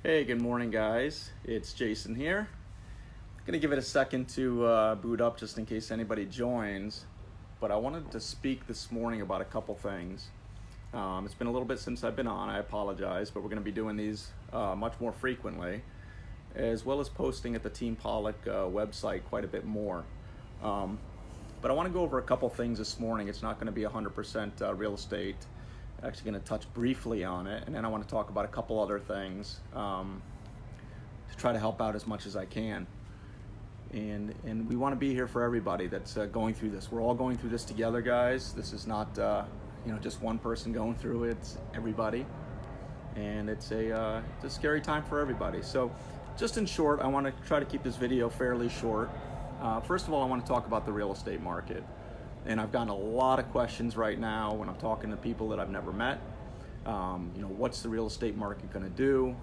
Hey, good morning, guys. It's Jason here. Gonna give it a second to boot up just in case anybody joins, but I wanted to speak this morning about a couple things. It's been a little bit since I've been on. I apologize, but we're gonna be doing these much more frequently, as well as posting at the Team Pollock website quite a bit more. But I want to go over a couple things this morning. It's not going to be 100% real estate. I'm actually going to touch briefly on it, and then I want to talk about a couple other things to try to help out as much as I can. And we want to be here for everybody that's going through this. We're all going through this together, guys. This is not just one person going through it. It's everybody, and it's a scary time for everybody. So, just in short, I want to try to keep this video fairly short. First of all, I want to talk about the real estate market. And I've gotten a lot of questions right now when I'm talking to people that I've never met. What's the real estate market going to do?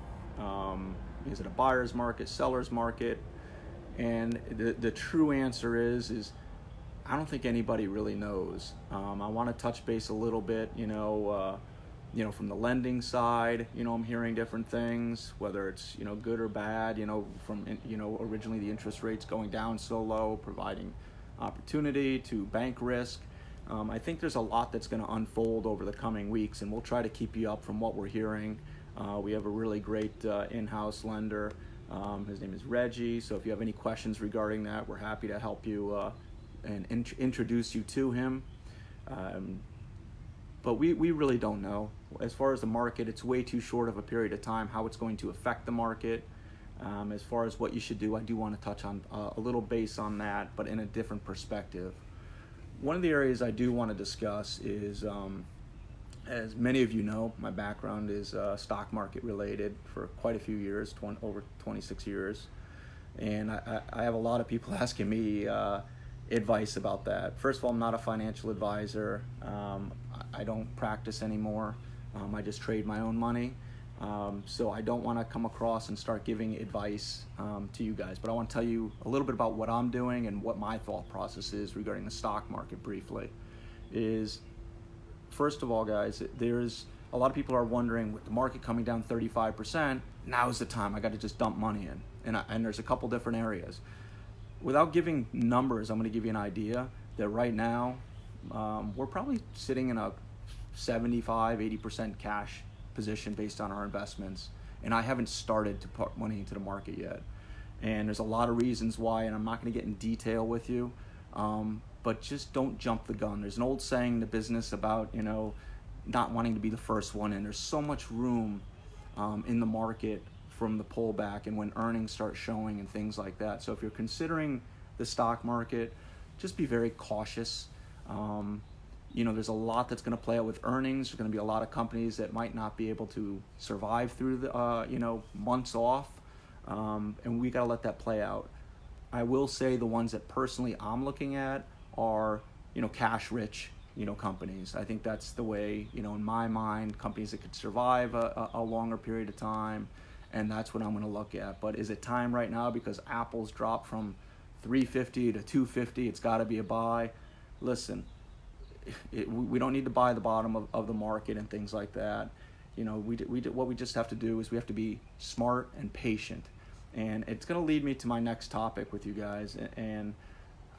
Is it a buyer's market, seller's market? And the true answer is I don't think anybody really knows. I want to touch base a little bit, from the lending side. I'm hearing different things, whether it's good or bad. From originally the interest rates going down so low, providing opportunity to bank risk. I think there's a lot that's going to unfold over the coming weeks, and we'll try to keep you up from what we're hearing. We have a really great in-house lender. His name is Reggie. So if you have any questions regarding that, we're happy to help you and introduce you to him. But we really don't know. As far as the market, it's way too short of a period of time, how it's going to affect the market. As far as what you should do, I do want to touch on a little base on that, but in a different perspective. One of the areas I do want to discuss is, as many of you know, my background is stock market related for quite a few years, over 26 years. And I have a lot of people asking me advice about that. First of all, I'm not a financial advisor. I don't practice anymore. I just trade my own money. So I don't want to come across and start giving advice to you guys, but I want to tell you a little bit about what I'm doing and what my thought process is regarding the stock market briefly. First of all, guys, there's a lot of people are wondering, with the market coming down 35%, now's the time. I got to just dump money in. And there's a couple different areas. Without giving numbers, I'm going to give you an idea that right now we're probably sitting in a 75-80% cash position based on our investments, and I haven't started to put money into the market yet. And there's a lot of reasons why, and I'm not going to get in detail with you, but just don't jump the gun. There's an old saying in the business about not wanting to be the first one, and there's so much room in the market from the pullback and when earnings start showing and things like that. So if you're considering the stock market, just be very cautious. There's a lot that's going to play out with earnings. There's going to be a lot of companies that might not be able to survive through the months off, and we got to let that play out. I will say the ones that personally I'm looking at are cash rich companies. I think that's the way, in my mind, companies that could survive a longer period of time, and that's what I'm going to look at. But is it time right now because Apple's dropped from $350 to $250? It's got to be a buy. Listen, we don't need to buy the bottom of the market and things like that. What we just have to do is we have to be smart and patient. And it's going to lead me to my next topic with you guys. And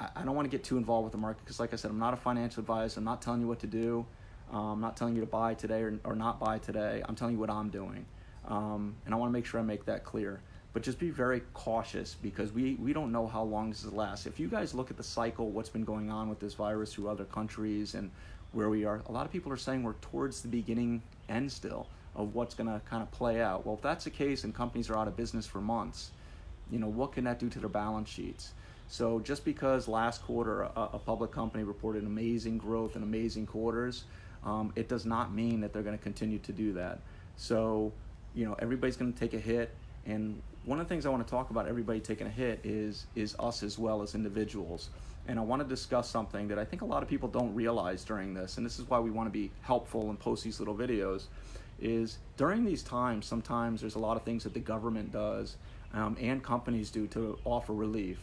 I don't want to get too involved with the market because, like I said, I'm not a financial advisor. I'm not telling you what to do. I'm not telling you to buy today or not buy today. I'm telling you what I'm doing. And I want to make sure I make that clear. But just be very cautious because we don't know how long this will last. If you guys look at the cycle, what's been going on with this virus through other countries and where we are, a lot of people are saying we're towards the beginning end still of what's going to kind of play out. Well, if that's the case and companies are out of business for months, what can that do to their balance sheets? So just because last quarter a public company reported amazing growth and amazing quarters, it does not mean that they're going to continue to do that. So, everybody's going to take a hit. And one of the things I want to talk about everybody taking a hit is us as well as individuals. And I want to discuss something that I think a lot of people don't realize during this, and this is why we want to be helpful and post these little videos, is during these times, sometimes there's a lot of things that the government does and companies do to offer relief.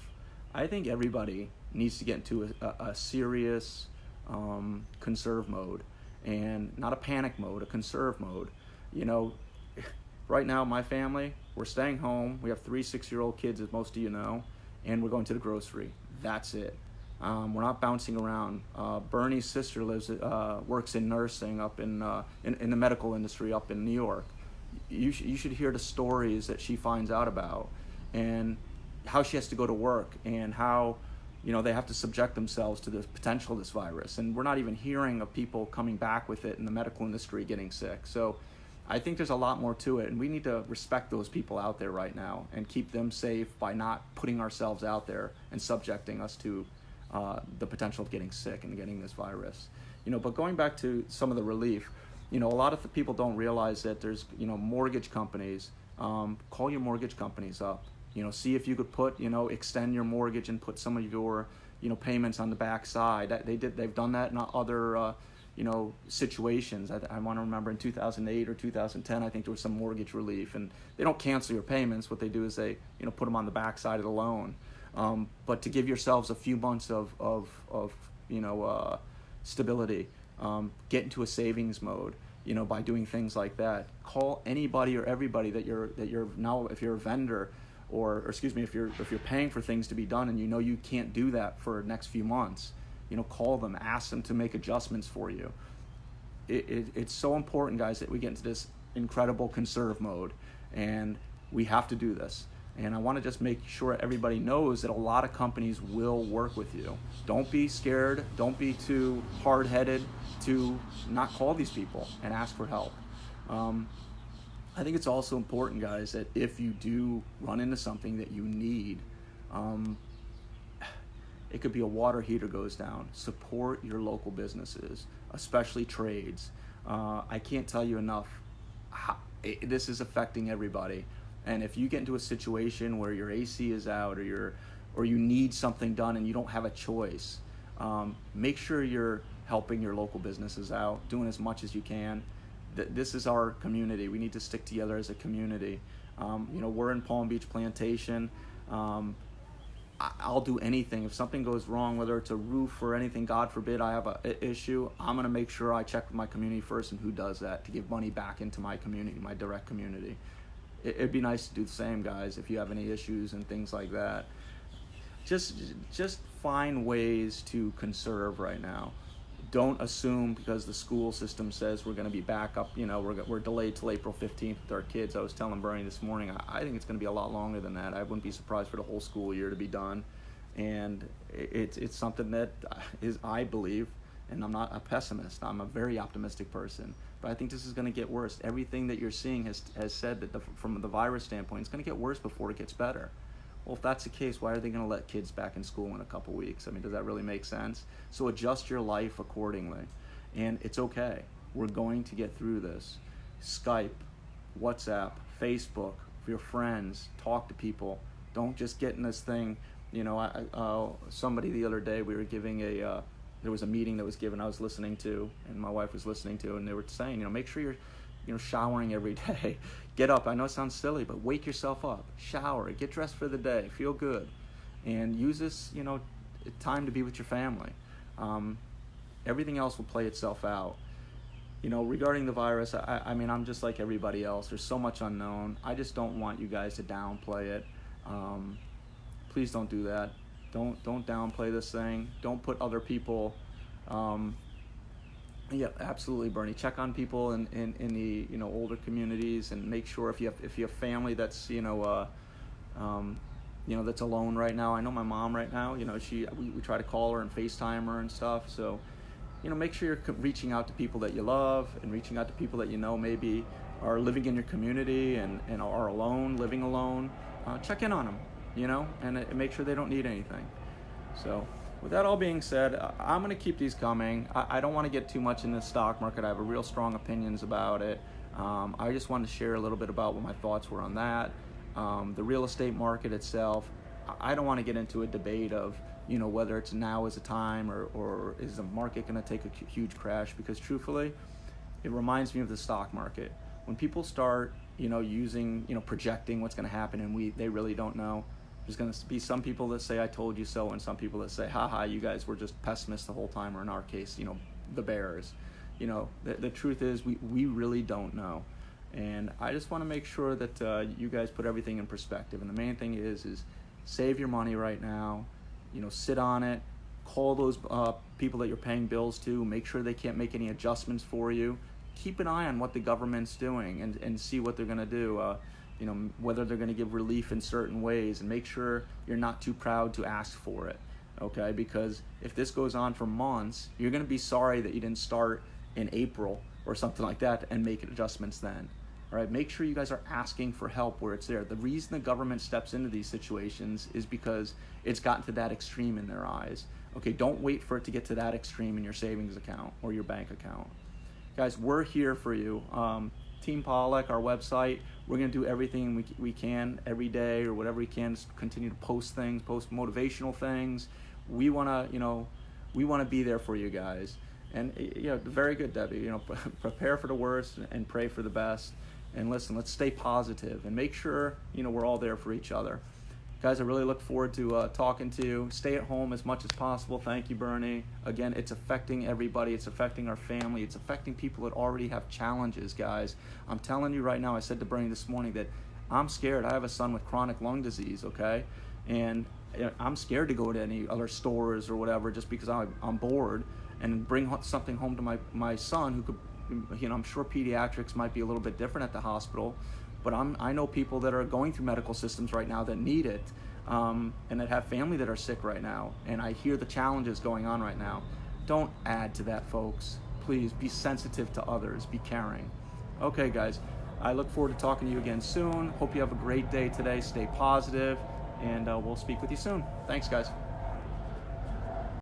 I think everybody needs to get into a serious conserve mode, and not a panic mode, a conserve mode. Right now, my family, we're staying home. We have 3 6-year-old kids, as most of you know, and we're going to the grocery. That's it. We're not bouncing around. Bernie's sister works in nursing up in the medical industry up in New York. You should hear the stories that she finds out about, and how she has to go to work, and how they have to subject themselves to the potential of this virus. And we're not even hearing of people coming back with it in the medical industry getting sick. So I think there's a lot more to it, and we need to respect those people out there right now and keep them safe by not putting ourselves out there and subjecting us to the potential of getting sick and getting this virus. But going back to some of the relief, a lot of the people don't realize that there's mortgage companies. Call your mortgage companies up. See if you could extend your mortgage and put some of your payments on the back side. They've done that in other situations. I want to remember in 2008 or 2010, I think there was some mortgage relief, and they don't cancel your payments. What they do is they put them on the back side of the loan. But to give yourselves a few months of stability, get into a savings mode, by doing things like that. Call anybody or everybody that you're now, if you're a vendor, or excuse me, if you're paying for things to be done and you can't do that for the next few months, call them, ask them to make adjustments for you. It's so important, guys, that we get into this incredible conserve mode, and we have to do this. And I want to just make sure everybody knows that a lot of companies will work with you. Don't be scared. Don't be too hard-headed to not call these people and ask for help. I think it's also important, guys, that if you do run into something that you need, it could be a water heater goes down. Support your local businesses, especially trades. I can't tell you enough how this is affecting everybody. And if you get into a situation where your AC is out, or you need something done and you don't have a choice, make sure you're helping your local businesses out, doing as much as you can. This is our community. We need to stick together as a community. We're in Palm Beach Plantation. I'll do anything. If something goes wrong, whether it's a roof or anything, God forbid I have an issue, I'm going to make sure I check with my community first and who does that to give money back into my community, my direct community. It'd be nice to do the same, guys, if you have any issues and things like that. Just find ways to conserve right now. Don't assume because the school system says we're going to be back up, we're delayed till April 15th with our kids. I was telling Bernie this morning, I think it's going to be a lot longer than that. I wouldn't be surprised for the whole school year to be done. And it's something that is, I believe, and I'm not a pessimist, I'm a very optimistic person, but I think this is going to get worse. Everything that you're seeing has said that from the virus standpoint, it's going to get worse before it gets better. Well, if that's the case, why are they going to let kids back in school in a couple weeks? I mean, does that really make sense? So adjust your life accordingly. And it's okay. We're going to get through this. Skype, WhatsApp, Facebook, for your friends, talk to people. Don't just get in this thing. Somebody the other day, we were giving there was a meeting that was given, I was listening to, and my wife was listening to, and they were saying, make sure you're showering every day. Get up. I know it sounds silly, but wake yourself up. Shower. Get dressed for the day. Feel good. And use this, time to be with your family. Everything else will play itself out. Regarding the virus, I mean, I'm just like everybody else. There's so much unknown. I just don't want you guys to downplay it. Please don't do that. Don't downplay this thing. Don't put other people... Yeah, absolutely, Bernie. Check on people in the older communities, and make sure if you have family that's that's alone right now. I know my mom right now. We try to call her and FaceTime her and stuff. So, make sure you're reaching out to people that you love, and reaching out to people that maybe are living in your community and are living alone. Check in on them, and make sure they don't need anything. So. With that all being said, I'm going to keep these coming. I don't want to get too much in the stock market. I have real strong opinions about it. I just wanted to share a little bit about what my thoughts were on that. The real estate market itself, I don't want to get into a debate of, whether it's now is a time or is the market going to take a huge crash, because truthfully, it reminds me of the stock market. When people start, projecting what's going to happen and they really don't know, there's going to be some people that say, I told you so, and some people that say, haha, you guys were just pessimists the whole time, or in our case, the bears. The truth is we really don't know. And I just want to make sure that you guys put everything in perspective. And the main thing is save your money right now. Sit on it. Call those people that you're paying bills to. Make sure they can't make any adjustments for you. Keep an eye on what the government's doing and see what they're going to do. Whether they're going to give relief in certain ways, and make sure you're not too proud to ask for it. Okay, because if this goes on for months, you're going to be sorry that you didn't start in April or something like that and make adjustments then. All right, make sure you guys are asking for help where it's there. The reason the government steps into these situations is because it's gotten to that extreme in their eyes. Okay, don't wait for it to get to that extreme in your savings account or your bank account. Guys, we're here for you. Team Pollock, our website, we're going to do everything we can every day or whatever we can to continue to post things, post motivational things. We want to be there for you guys. And very good, Debbie. Prepare for the worst and pray for the best. And listen, let's stay positive and make sure we're all there for each other. Guys, I really look forward to talking to you. Stay at home as much as possible. Thank you, Bernie. Again, it's affecting everybody. It's affecting our family. It's affecting people that already have challenges, guys. I'm telling you right now, I said to Bernie this morning that I'm scared. I have a son with chronic lung disease, okay? And I'm scared to go to any other stores or whatever just because I'm bored and bring something home to my son who could, I'm sure pediatrics might be a little bit different at the hospital. But I know people that are going through medical systems right now that need it, and that have family that are sick right now. And I hear the challenges going on right now. Don't add to that, folks. Please be sensitive to others. Be caring. Okay, guys. I look forward to talking to you again soon. Hope you have a great day today. Stay positive, and we'll speak with you soon. Thanks, guys.